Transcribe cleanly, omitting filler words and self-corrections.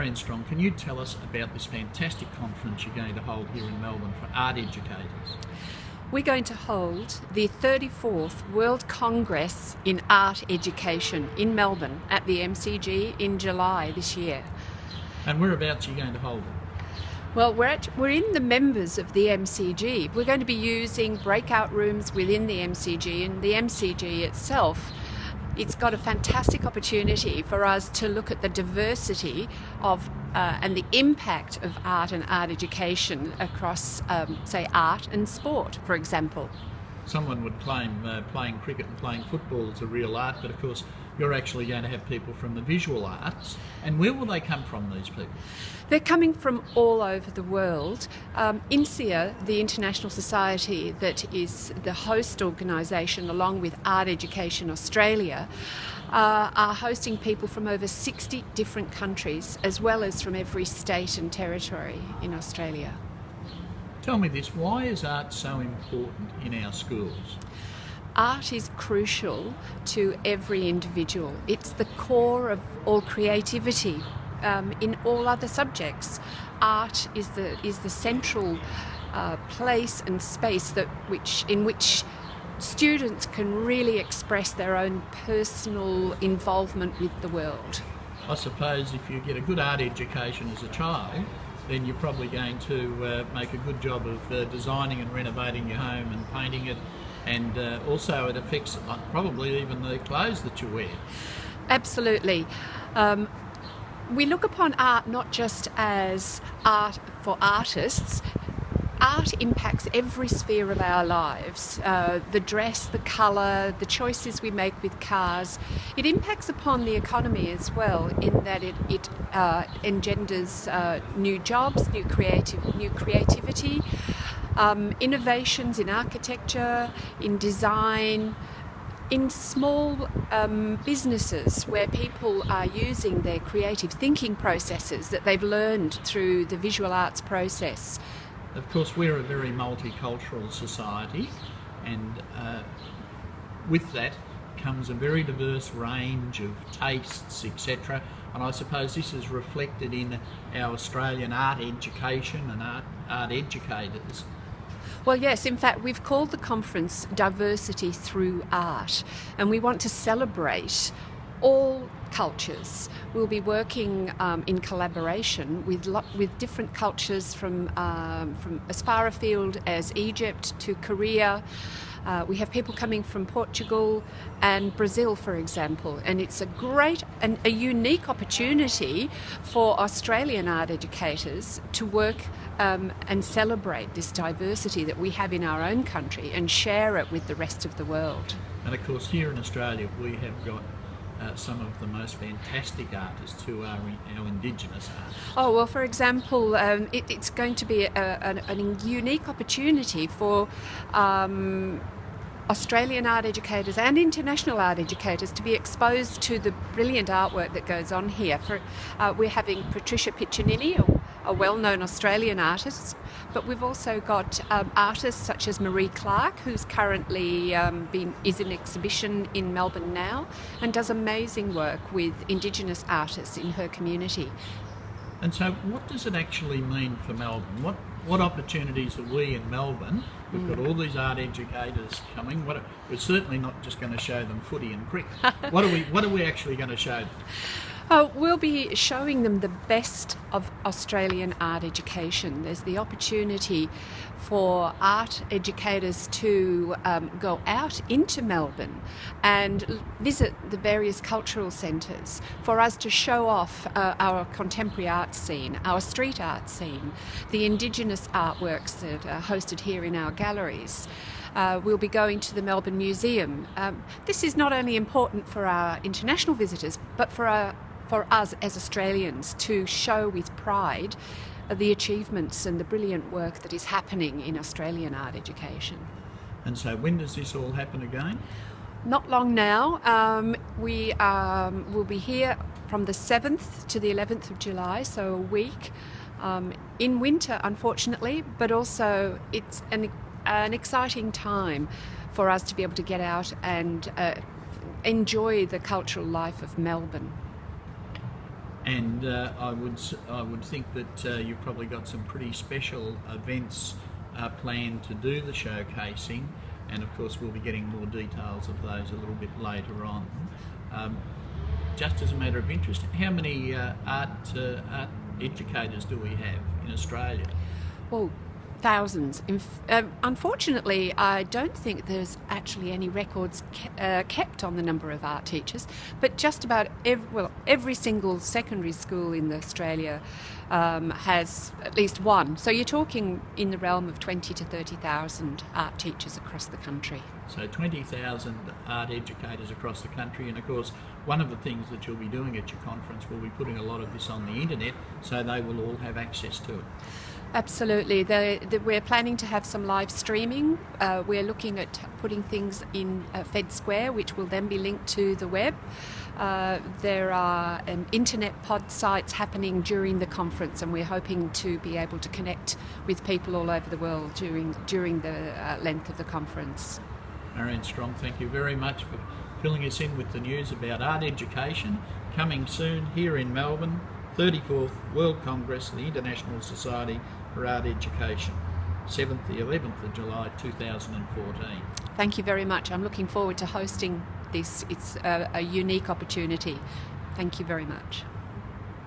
Marion Strong, can you tell us about this fantastic conference you're going to hold here in Melbourne for art educators? We're going to hold the 34th World Congress in Art Education in Melbourne at the MCG in July this year. And whereabouts are you going to hold it? Well, we're in the members of the MCG. We're going to be using breakout rooms within the MCG, and the MCG itself, it's got a fantastic opportunity for us to look at the diversity of and the impact of art and art education across, say, art and sport, for example. Someone would claim playing cricket and playing football is a real art, but of course you're actually going to have people from the visual arts. And where will they come from, these people? They're coming from all over the world. InSEA, the international society that is the host organisation along with Art Education Australia, are hosting people from over 60 different countries, as well as from every state and territory in Australia. Tell me this, why is art so important in our schools? Art is crucial to every individual. It's the core of all creativity in all other subjects. Art is the central place and space in which students can really express their own personal involvement with the world. I suppose if you get a good art education as a child, then you're probably going to make a good job of designing and renovating your home and painting it, and also it affects probably even the clothes that you wear. Absolutely. We look upon art not just as art for artists. Art impacts every sphere of our lives. The dress, the colour, the choices we make with cars. It impacts upon the economy as well, in that it engenders new jobs, new creativity, innovations in architecture, in design, in small businesses where people are using their creative thinking processes that they've learned through the visual arts process. Of course, we're a very multicultural society, and with that comes a very diverse range of tastes, etc. And I suppose this is reflected in our Australian art education and art educators. Well, yes, in fact, we've called the conference Diversity Through Art, and we want to celebrate all cultures. We'll be working in collaboration with different cultures from as far afield as Egypt to Korea. We have people coming from Portugal and Brazil, for example, and it's a great and a unique opportunity for Australian art educators to work and celebrate this diversity that we have in our own country and share it with the rest of the world. And of course, here in Australia, we have got some of the most fantastic artists who are our Indigenous artists. Oh, well, for example, it's going to be a unique opportunity for Australian art educators and international art educators to be exposed to the brilliant artwork that goes on here. We're having Patricia Piccinini, a well-known Australian artist, but we've also got artists such as Marie Clark, who's currently is in exhibition in Melbourne now and does amazing work with Indigenous artists in her community. And so what does it actually mean for Melbourne? What opportunities are we in Melbourne? We've got all these art educators coming. We're certainly not just going to show them footy and cricket. What are we actually going to show them? We'll be showing them the best of Australian art education. There's the opportunity for art educators to go out into Melbourne and visit the various cultural centres, for us to show off our contemporary art scene, our street art scene, the Indigenous artworks that are hosted here in our galleries. We'll be going to the Melbourne Museum. This is not only important for our international visitors, but for us as Australians to show with pride the achievements and the brilliant work that is happening in Australian art education. And so when does this all happen again? Not long now. We'll be here from the 7th to the 11th of July, so a week. In winter, unfortunately, but also it's an exciting time for us to be able to get out and enjoy the cultural life of Melbourne. And I would think that you've probably got some pretty special events planned to do the showcasing, and of course we'll be getting more details of those a little bit later on. Just as a matter of interest, how many art educators do we have in Australia? Well, thousands. Unfortunately, I don't think there's actually any records kept on the number of art teachers, but just about every single secondary school in Australia has at least one. So you're talking in the realm of 20 to 30,000 art teachers across the country. So 20,000 art educators across the country, and of course one of the things that you'll be doing at your conference will be putting a lot of this on the internet, so they will all have access to it. Absolutely. We're planning to have some live streaming. We're looking at putting things in Fed Square, which will then be linked to the web. There are internet pod sites happening during the conference, and we're hoping to be able to connect with people all over the world during the length of the conference. Marion Strong, thank you very much for filling us in with the news about art education coming soon here in Melbourne. 34th World Congress of the International Society for Art Education, 7th to 11th of July 2014. Thank you very much. I'm looking forward to hosting this. It's a unique opportunity. Thank you very much.